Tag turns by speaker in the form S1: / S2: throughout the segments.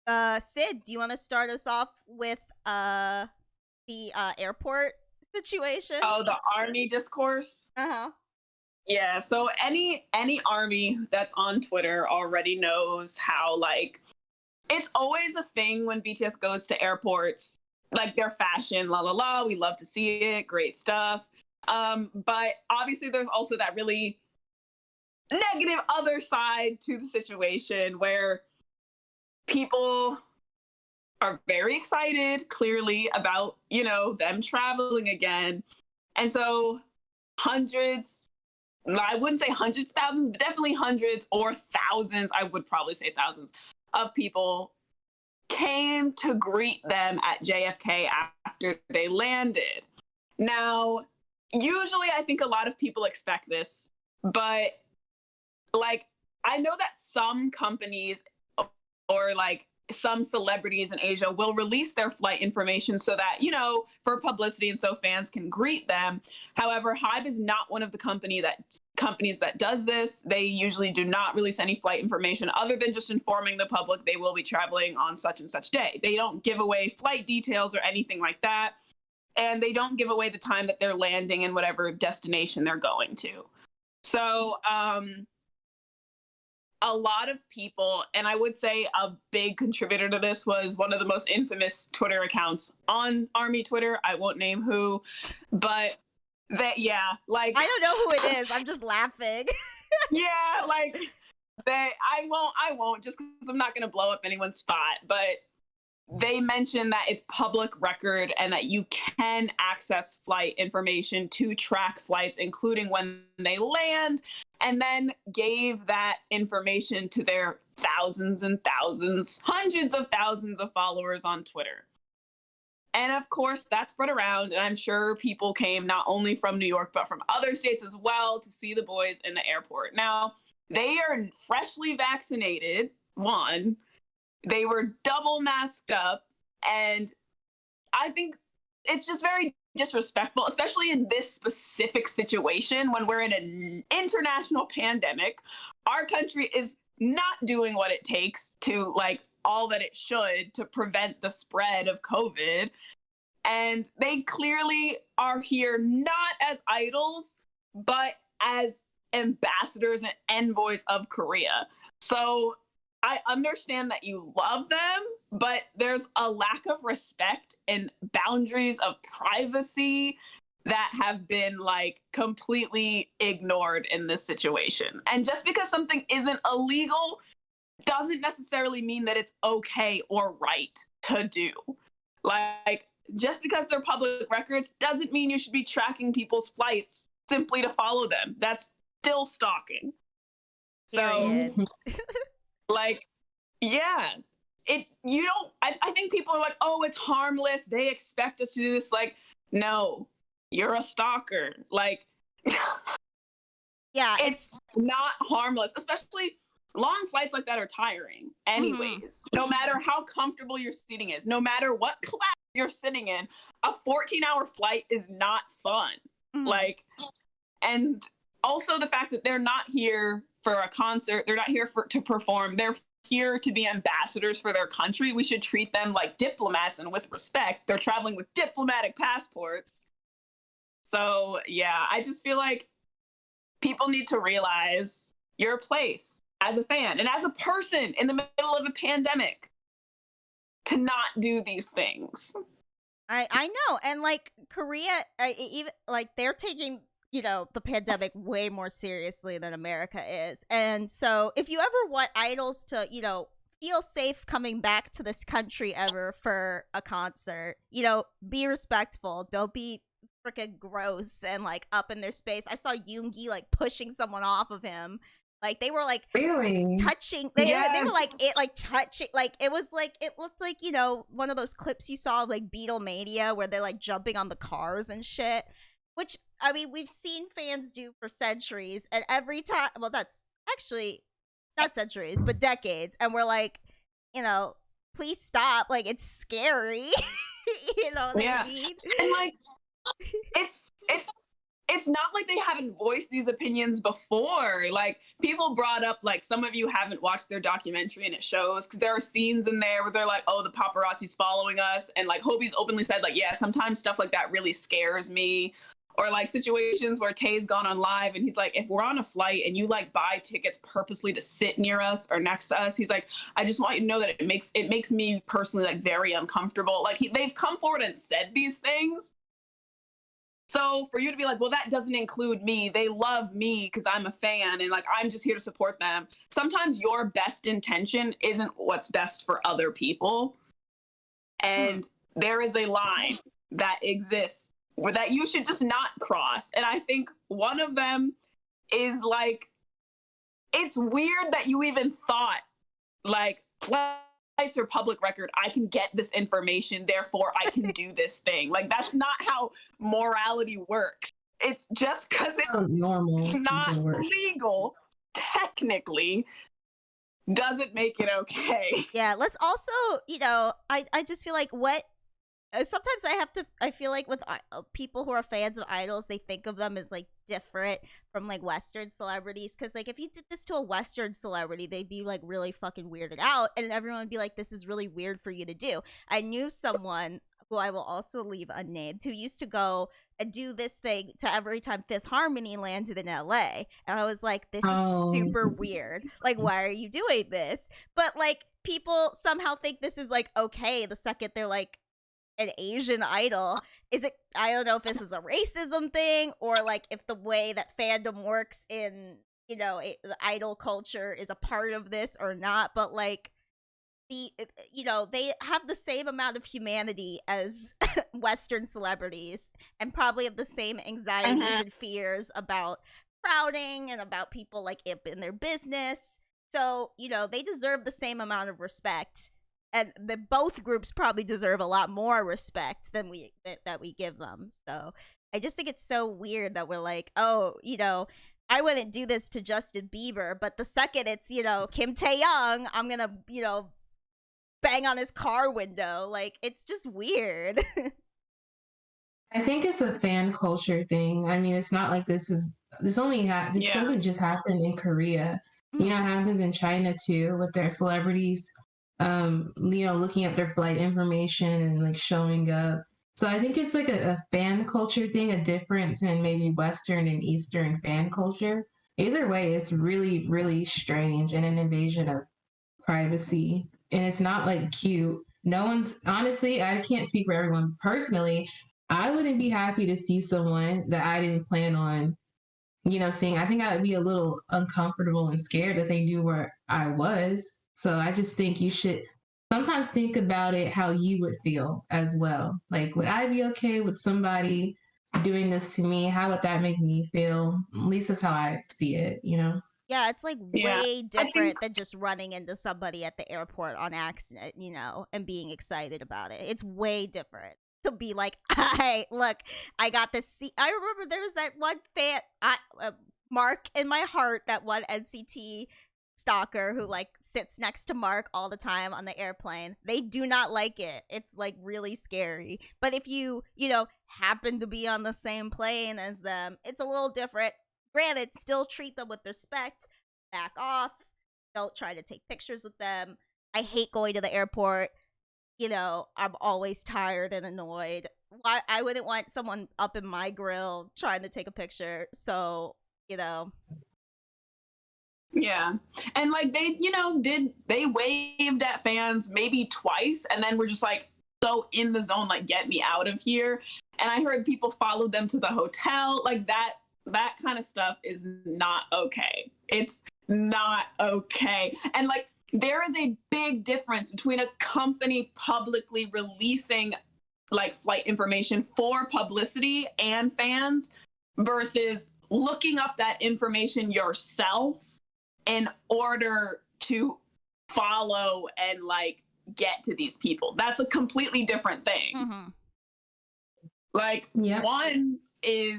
S1: Sid, do you want to start us off with the airport situation?
S2: Oh, the army discourse.
S1: Uh-huh.
S2: Yeah, so any army that's on Twitter already knows how like it's always a thing when BTS goes to airports, like their fashion, la la la. We love to see it, great stuff. But obviously, there's also that really negative other side to the situation where people are very excited, clearly, about them traveling again, and so hundreds. I wouldn't say hundreds, thousands, but definitely hundreds or thousands. I would probably say thousands of people came to greet them at JFK after they landed. Now, usually I think a lot of people expect this, but like I know that some companies or like some celebrities in Asia will release their flight information so that, for publicity and so fans can greet them. However, Hybe is not one of the companies that does this. They usually do not release any flight information other than just informing the public they will be traveling on such and such day. They don't give away flight details or anything like that. And they don't give away the time that they're landing in whatever destination they're going to. So, a lot of people, and I would say a big contributor to this was one of the most infamous Twitter accounts on Army Twitter. I won't name who, but like
S1: I don't know who it is. I'm just laughing.
S2: yeah, like I won't just because I'm not gonna blow up anyone's spot, but they mentioned that it's public record and that you can access flight information to track flights, including when they land, and then gave that information to their thousands and thousands, hundreds of thousands of followers on Twitter. And of course, that spread around, and I'm sure people came not only from New York, but from other states as well to see the boys in the airport. Now, they are freshly vaccinated, one. They were double masked up, and I think it's just very disrespectful, especially in this specific situation when we're in an international pandemic. Our country is not doing what it takes to like all that it should to prevent the spread of COVID. And they clearly are here not as idols, but as ambassadors and envoys of Korea. So I understand that you love them, but there's a lack of respect and boundaries of privacy that have been like completely ignored in this situation. And just because something isn't illegal doesn't necessarily mean that it's okay or right to do. Like, just because they're public records doesn't mean you should be tracking people's flights simply to follow them. That's still stalking. So, like, yeah, I think people are like, oh, it's harmless. They expect us to do this. Like, no, you're a stalker. Like,
S1: yeah,
S2: it's not harmless, especially long flights like that are tiring anyways. No matter how comfortable your seating is, no matter what class you're sitting in, a 14-hour flight is not fun. Like, and also the fact that they're not here for a concert, they're not here to perform, they're here to be ambassadors for their country. We should treat them like diplomats and with respect. They're traveling with diplomatic passports. So yeah, I just feel like people need to realize your place as a fan and as a person in the middle of a pandemic to not do these things.
S1: I know, and like Korea, even like they're taking the pandemic way more seriously than America is, and so if you ever want idols to feel safe coming back to this country ever for a concert, be respectful. Don't be freaking gross and like up in their space. I saw Yoongi like pushing someone off of him. Like they were like
S3: really
S1: touching. They were like touching. Like it was like it looked like one of those clips you saw of, like Beatlemania where they're like jumping on the cars and shit. Which I mean we've seen fans do for centuries, and every time. Well, that's actually not centuries, but decades. And we're like, please stop. Like it's scary.
S2: Yeah, and like it's it's not like they haven't voiced these opinions before. Like, people brought up, like, some of you haven't watched their documentary and it shows, because there are scenes in there where they're like, oh, the paparazzi's following us. And like Hobie's openly said, like, yeah, sometimes stuff like that really scares me. Or like situations where Tay's gone on live and he's like, if we're on a flight and you like buy tickets purposely to sit near us or next to us, he's like, I just want you to know that it makes me personally like very uncomfortable. Like they've come forward and said these things. So for you to be like, well, that doesn't include me. They love me because I'm a fan and like I'm just here to support them. Sometimes your best intention isn't what's best for other people. And there is a line that exists that you should just not cross. And I think one of them is like, it's weird that you even thought like flights are public record. I can get this information, therefore I can do this thing. Like, that's not how morality works. It's just because it's
S3: normal,
S2: not legal, technically, doesn't make it okay.
S1: Yeah, let's also, I just feel like sometimes I feel like with people who are fans of idols, they think of them as like different from like Western celebrities. Cause like if you did this to a Western celebrity, they'd be like really fucking weirded out and everyone would be like, this is really weird for you to do. I knew someone who I will also leave unnamed who used to go and do this thing to every time Fifth Harmony landed in LA. And I was like, this is super weird. Like, why are you doing this? But like people somehow think this is like okay the second they're like an Asian idol. Is it, I don't know if this is a racism thing or like if the way that fandom works in, the idol culture is a part of this or not, but like they have the same amount of humanity as Western celebrities and probably have the same anxieties and fears about crowding and about people like in their business. So, they deserve the same amount of respect. And both groups probably deserve a lot more respect than we give them. So I just think it's so weird that we're like, oh, I wouldn't do this to Justin Bieber, but the second it's, Kim Tae-young, I'm gonna, bang on his car window. Like, it's just weird.
S3: I think it's a fan culture thing. I mean, it's not like this doesn't just happen in Korea. It happens in China too with their celebrities. Looking up their flight information and like showing up. So I think it's like a fan culture thing, a difference in maybe Western and Eastern fan culture. Either way, it's really, really strange and an invasion of privacy. And it's not like cute. No one's, honestly, I can't speak for everyone. Personally, I wouldn't be happy to see someone that I didn't plan on, seeing. I think I would be a little uncomfortable and scared that they knew where I was. So I just think you should sometimes think about it how you would feel as well. Like, would I be okay with somebody doing this to me? How would that make me feel? At least that's how I see it,
S1: Yeah, it's like way different than just running into somebody at the airport on accident, and being excited about it. It's way different to be like, hey, look, I got this seat. I remember there was that one fan, Mark in my heart, that one NCT stalker who like sits next to Mark all the time on the airplane. They do not like it. It's like really scary. But if you happen to be on the same plane as them, it's a little different. Granted, still treat them with respect. Back off. Don't try to take pictures with them. I hate going to the airport. I'm always tired and annoyed. I wouldn't want someone up in my grill trying to take a picture. So,
S2: Yeah. And like they waved at fans maybe twice and then we're just like so in the zone, like, get me out of here. And I heard people followed them to the hotel. Like that kind of stuff is not okay. It's not okay. And like there is a big difference between a company publicly releasing like flight information for publicity and fans versus looking up that information yourself in order to follow and like get to these people. That's a completely different thing.
S1: Mm-hmm.
S2: Like one is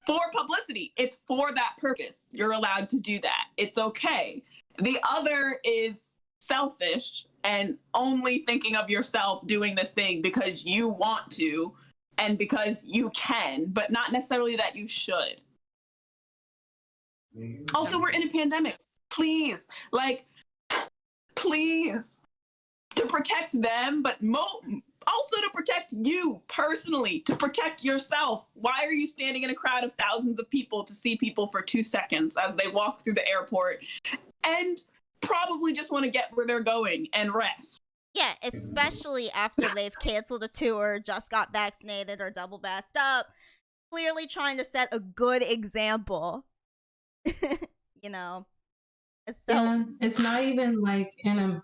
S2: for publicity. It's for that purpose. You're allowed to do that. It's okay. The other is selfish and only thinking of yourself doing this thing because you want to and because you can, but not necessarily that you should. Also, we're in a pandemic. Please, please, to protect them, but also to protect you personally, to protect yourself. Why are you standing in a crowd of thousands of people to see people for 2 seconds as they walk through the airport and probably just want to get where they're going and rest?
S1: Yeah, especially after they've canceled a tour, just got vaccinated, or double vaxxed up, clearly trying to set a good example. You know, so
S3: yeah, it's not even like in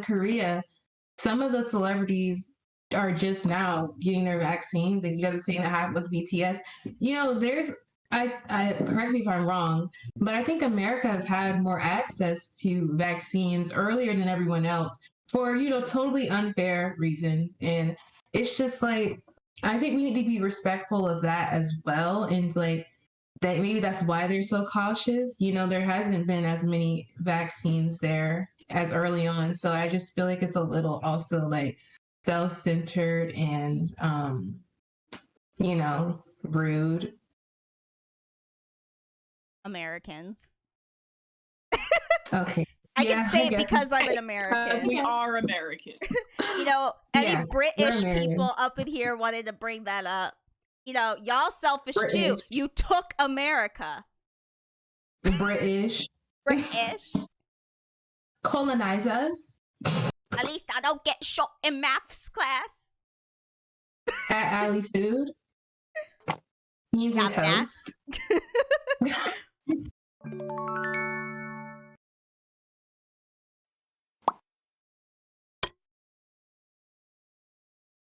S3: Korea, some of the celebrities are just now getting their vaccines, and you guys are seeing that happen with BTS. I correct me if I'm wrong, but I think America has had more access to vaccines earlier than everyone else for totally unfair reasons, and it's just like I think we need to be respectful of that as well, and like that maybe that's why they're so cautious. There hasn't been as many vaccines there as early on. So I just feel like it's a little also like self-centered and, rude.
S1: Americans.
S3: Okay.
S1: I can say it because I'm an American.
S2: Because we are American.
S1: Any British people up in here wanted to bring that up. Y'all selfish too. You took America.
S3: British. Colonize us.
S1: At least I don't get shot in maths class.
S3: At Alley Food. Beans and toast.